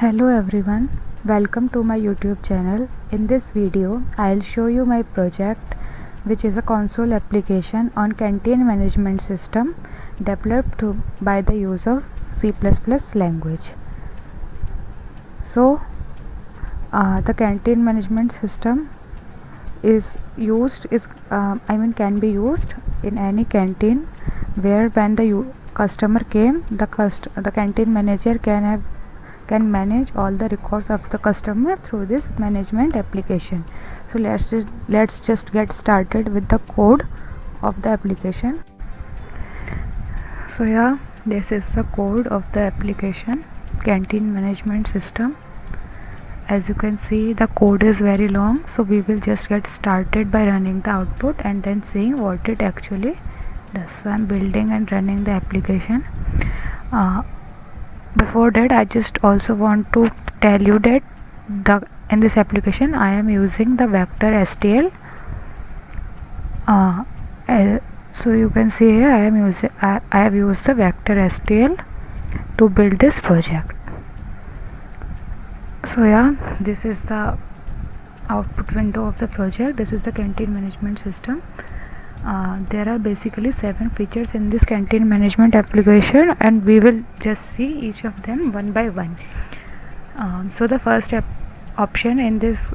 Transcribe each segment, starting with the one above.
Hello everyone, welcome to my YouTube channel. In this video, I'll show you my project, which is a console application on canteen management system developed by the use of C++ language. So, the canteen management system can be used in any canteen where when the customer came, the canteen manager can manage all the records of the customer through this management application. So let's just get started with the code of the application. So yeah, this is the code of the application canteen management system. As you can see, the code is very long, so we will just get started by running the output and then seeing what it actually does. So I'm building and running the application. Before that, I just also want to tell you that in this application I am using the vector STL. So you can see here I have used the vector STL to build this project. So yeah, this is the output window of the project. This is the canteen management system. There are basically 7 features in this canteen management application, and we will just see each of them one by one. So the first option in this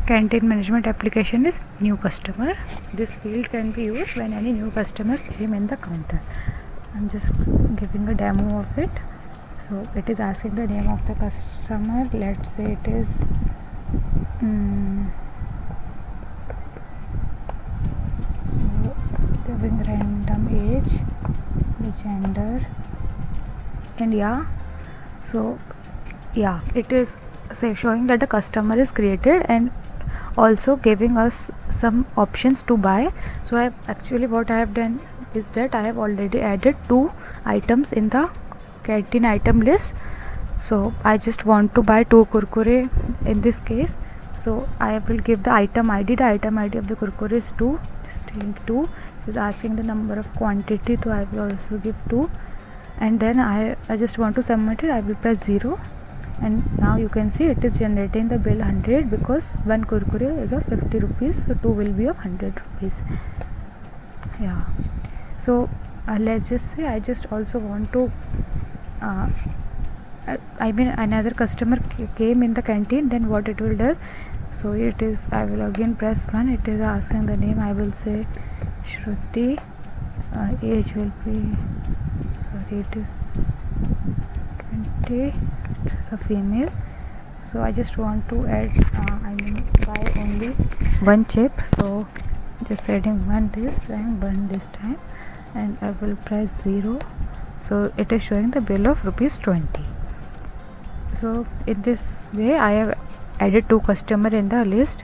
canteen management application is new customer. This field can be used when any new customer came in the counter. I'm just giving a demo of it. So it is asking the name of the customer. Let's say it is so giving random age, the gender, and it is showing that the customer is created and also giving us some options to buy. So what I have done is that I have already added 2 items in the canteen item list. So I just want to buy 2 kurkure in this case. So I will give the item ID. The item ID of the kurkure is 2. String 2 is asking the number of quantity, so I will also give 2, and then I just want to submit it. I will press 0, and now you can see it is generating the bill 100 because 1 kurkure is of 50 rupees, so 2 will be of 100 rupees. Yeah, so let's just say I just also want to another customer came in the canteen, then what it will do. So it is, I will again press 1. It is asking the name. I will say Shruti. Age will be, it is 20. It is a female. So I just want to add buy only 1 chip. So just adding 1 this time, 1 this time, and I will press 0. So it is showing the bill of rupees 20. So in this way I have added 2 customer in the list.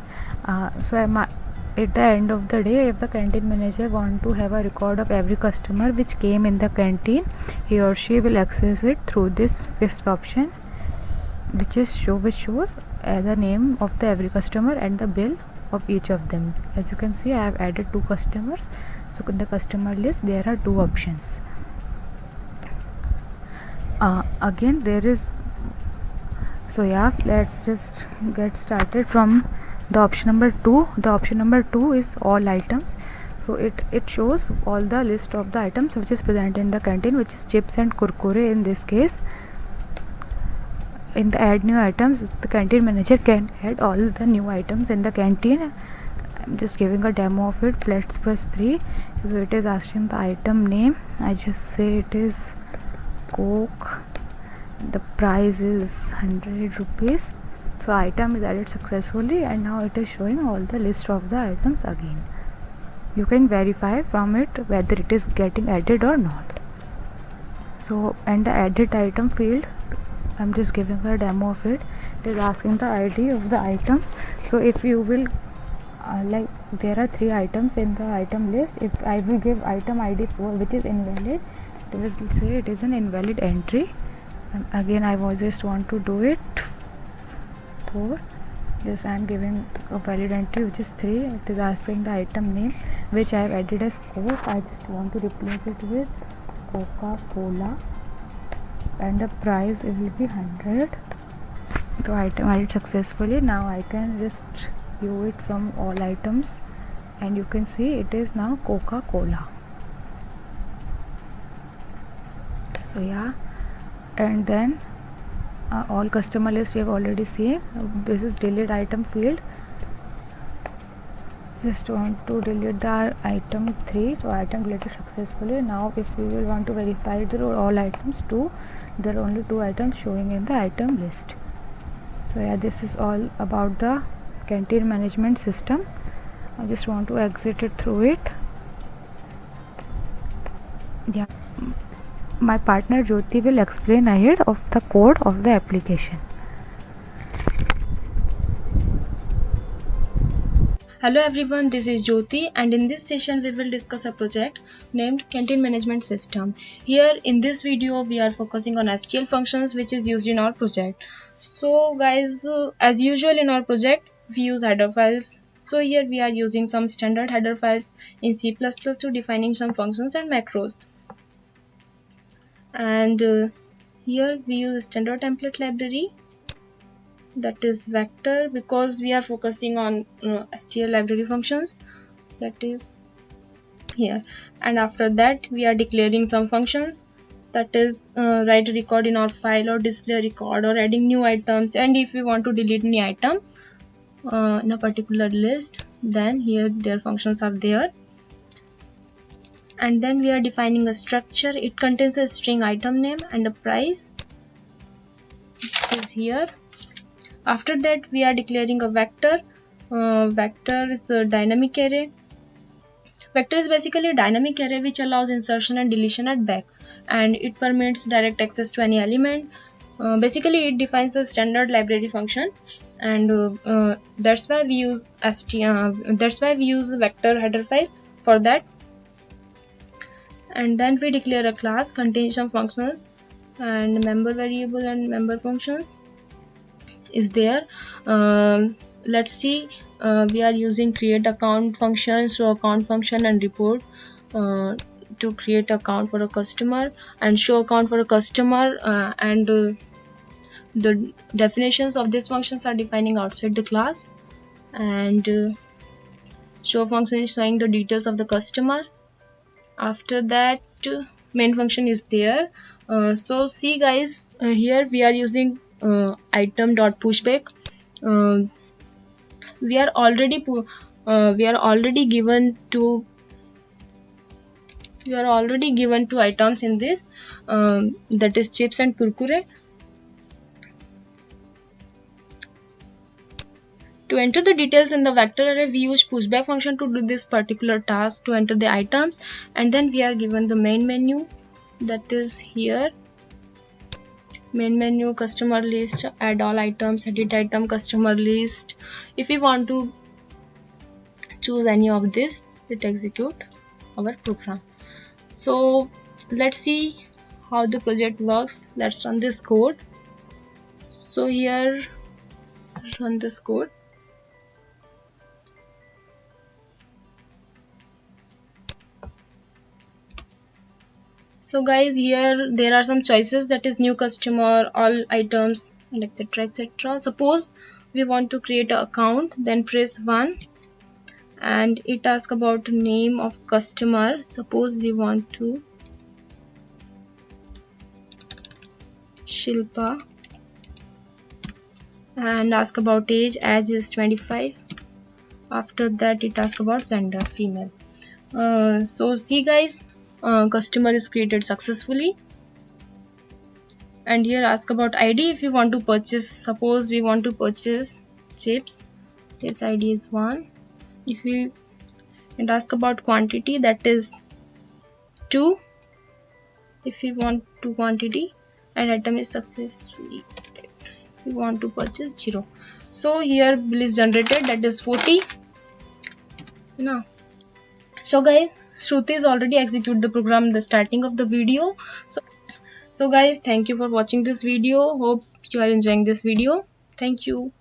So at the end of the day, if the canteen manager want to have a record of every customer which came in the canteen, he or she will access it through this 5th option, which shows the name of the every customer and the bill of each of them. As you can see, I have added 2 customers. So in the customer list there are 2 options. Again there is, so yeah, let's just get started from the option number 2. The option number 2 is all items. So it shows all the list of the items which is present in the canteen, which is chips and kurkure in this case. In the add new items, the canteen manager can add all the new items in the canteen. I'm just giving a demo of it. Let's press 3. So it is asking the item name. I just say it is Coke. The price is 100 rupees. So item is added successfully, and now it is showing all the list of the items again. You can verify from it whether it is getting added or not. So and the added item field, I'm just giving a demo of it. It is asking the ID of the item. So if you will there are 3 items in the item list. If I will give item ID 4, which is invalid, it will say it is an invalid entry. And again I just want to do it 4. Just I am giving a valid entry which is 3. It is asking the item name, which I have added as Coke. I just want to replace it with Coca-Cola. and the price it will be 100. So item added successfully. Now I can just view it from all items, and you can see it is now Coca-Cola. So yeah, and then all customer list we have already seen. This is delete item field. Just want to delete the item 3. So item deleted successfully. Now if we will want to verify the all items 2, there are only 2 items showing in the item list. So yeah, this is all about the canteen management system. I just want to exit it through it. Yeah, my partner Jyoti will explain ahead of the code of the application. Hello everyone, this is Jyoti, and in this session we will discuss a project named Canteen Management System. Here in this video we are focusing on STL functions which is used in our project. So guys, as usual in our project we use header files. So here we are using some standard header files in C++ to defining some functions and macros. And here we use standard template library, that is vector, because we are focusing on STL library functions, that is here. And after that we are declaring some functions, that is write a record in our file or display a record or adding new items, and if we want to delete any item in a particular list, then here their functions are there. And then we are defining a structure. It contains a string item name and a price, is here. After that we are declaring a vector. Vector is a dynamic array. Vector is basically a dynamic array which allows insertion and deletion at back, and it permits direct access to any element. Basically it defines a standard library function, and that's why we use vector header file for that. And then we declare a class containing some functions, and member variable and member functions is there. Let's see, we are using create account function, show account function, and report to create account for a customer and show account for a customer, and the definitions of these functions are defining outside the class. And show function is showing the details of the customer. After that main function is there. So see guys, here we are using item.pushback. We are already given two items in this, that is chips and kurkure. To enter the details in the vector array, we use pushback function to do this particular task, to enter the items. And then we are given the main menu, that is here. Main menu, customer list, add all items, edit item, customer list. If we want to choose any of this, it execute our program. So let's see how the project works. Let's run this code. So here, run this code. So guys, here there are some choices, that is new customer, all items, and etc etc. Suppose we want to create an account, then press 1, and it asks about name of customer. Suppose we want to Shilpa, and ask about age is 25. After that it asks about gender, female. So see guys, customer is created successfully. And here ask about ID. If you want to purchase, suppose we want to purchase chips, its ID is 1. And ask about quantity, that is 2 if you want 2 quantity, and item is successfully. If you want to purchase 0. So here bill is generated, that is 40. Now, so guys, Shruti is already execute the program the starting of the video. So guys, thank you for watching this video. Hope you are enjoying this video. Thank you.